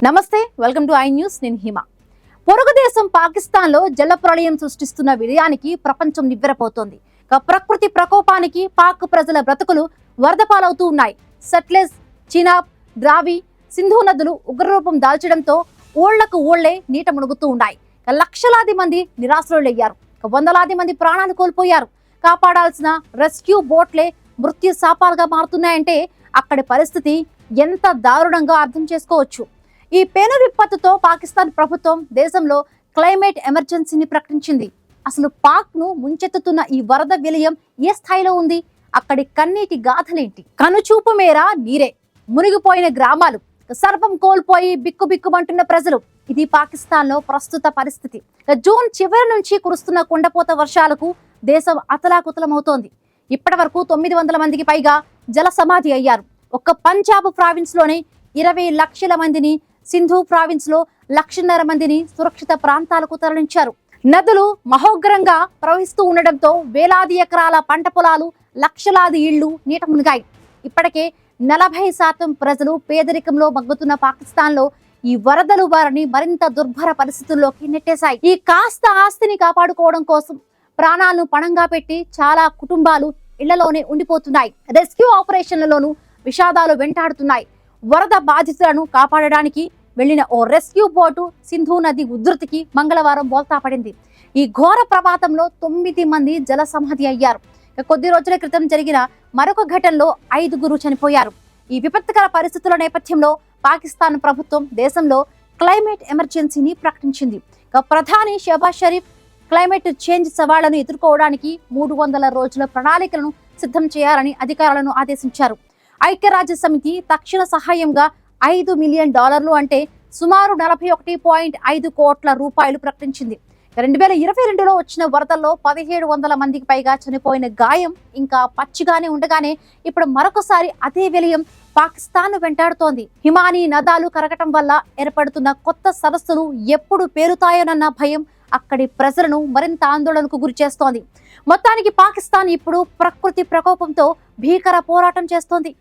నమస్తే, welcome to I news. నేను హిమ. పొరుగు దేశం పాకిస్తాన్ లో జల ప్రళయం సృష్టిస్తున్న విజయానికి ప్రపంచం నివ్వెరపోతోంది. ప్రకృతి ప్రకోపానికి పాక్ ప్రజల బ్రతుకులు వరద పాలవుతూ ఉన్నాయి. సట్లెజ్, చినాబ్, ద్రావి, సింధు నదులు ఉగ్రరూపం దాల్చడంతో ఓళ్లకు ఓళ్లే నీట మునుగుతూ ఉన్నాయి. లక్షలాది మంది నిరాశ్రయులయ్యారు. వందలాది మంది ప్రాణాలు కోల్పోయారు. కాపాడాల్సిన రెస్క్యూ బోట్లే మృత్యు శాపాలుగా మారుతున్నాయంటే అక్కడి పరిస్థితి ఎంత దారుణంగా అర్థం చేసుకోవచ్చు. ఈ పెను విపత్తుతో పాకిస్తాన్ ప్రభుత్వం దేశంలో క్లైమేట్ ఎమర్జెన్సీని ప్రకటించింది. అసలు పాక్ ను ముంచెత్తుతున్న ఈ వరద విలయం ఏ స్థాయిలో ఉంది? అక్కడి కన్నీటి గాథలేంటి? కనుచూపు మేర నీరే, మునిగిపోయిన గ్రామాలు, సర్వం కోల్పోయి బిక్కుబిక్కుమంటున్న ప్రజలు. ఇది పాకిస్తాన్ లో ప్రస్తుత పరిస్థితి. జూన్ చివరి నుంచి కురుస్తున్న కుండపోత వర్షాలకు దేశం అతలాకుతలమవుతోంది. ఇప్పటి వరకు 900 మందికి పైగా జల సమాధి అయ్యారు. ఒక్క పంజాబ్ ప్రావిన్స్ లోనే 20 లక్షల మందిని, సింధు ప్రావిన్స్ లో 1.5 మందిని సురక్షిత ప్రాంతాలకు తరలించారు. నదులు మహోగ్రంగా ప్రవహిస్తూ ఉండడంతో వేలాది ఎకరాల పంట పొలాలు, లక్షలాది ఇళ్లు నీట మునిగాయి. ఇప్పటికే 40% ప్రజలు పేదరికంలో మగ్గుతున్న పాకిస్తాన్ లో ఈ వరదలు వారిని మరింత దుర్భర పరిస్థితుల్లోకి నెట్టేశాయి. ఈ కాస్త ఆస్తిని కాపాడుకోవడం కోసం ప్రాణాలను పణంగా పెట్టి చాలా కుటుంబాలు ఇళ్లలోనే ఉండిపోతున్నాయి. రెస్క్యూ ఆపరేషన్లలోనూ విషాదాలు వెంటాడుతున్నాయి. వరద బాధితులను కాపాడడానికి వెళ్లిన ఓ రెస్క్యూ బోటు సింధు నది ఉధృతికి మంగళవారం బోల్తా పడింది. ఈ ఘోర ప్రమాదంలో 9 మంది జల సమాధి అయ్యారు. కొద్ది రోజుల క్రితం జరిగిన మరొక ఘటనలో 5గురు చనిపోయారు. ఈ విపత్కర పరిస్థితుల నేపథ్యంలో పాకిస్తాన్ ప్రభుత్వం దేశంలో క్లైమేట్ ఎమర్జెన్సీని ప్రకటించింది. ప్రధాని షహబాజ్ షరీఫ్ క్లైమేట్ చేంజ్ సవాళ్లను ఎదుర్కోవడానికి 300 రోజుల ప్రణాళికలను సిద్ధం చేయాలని అధికారులను ఆదేశించారు. ఐక్యరాజ్య సమితి తక్షణ సహాయంగా $5 మిలియన్ అంటే సుమారు 41.5 కోట్ల రూపాయలు ప్రకటించింది. 2022లో వచ్చిన వరదల్లో 1700 మందికి పైగా చనిపోయిన గాయం ఇంకా పచ్చిగానే ఉండగానే ఇప్పుడు మరొకసారి అదే విలయం పాకిస్తాన్ వెంటాడుతోంది. హిమానీ నదాలు కరగటం వల్ల ఏర్పడుతున్న కొత్త సరస్సులు ఎప్పుడు పేరుతాయోనన్న భయం అక్కడి ప్రజలను మరింత ఆందోళనకు గురి చేస్తోంది. మొత్తానికి పాకిస్తాన్ ఇప్పుడు ప్రకృతి ప్రకోపంతో భీకర పోరాటం చేస్తోంది.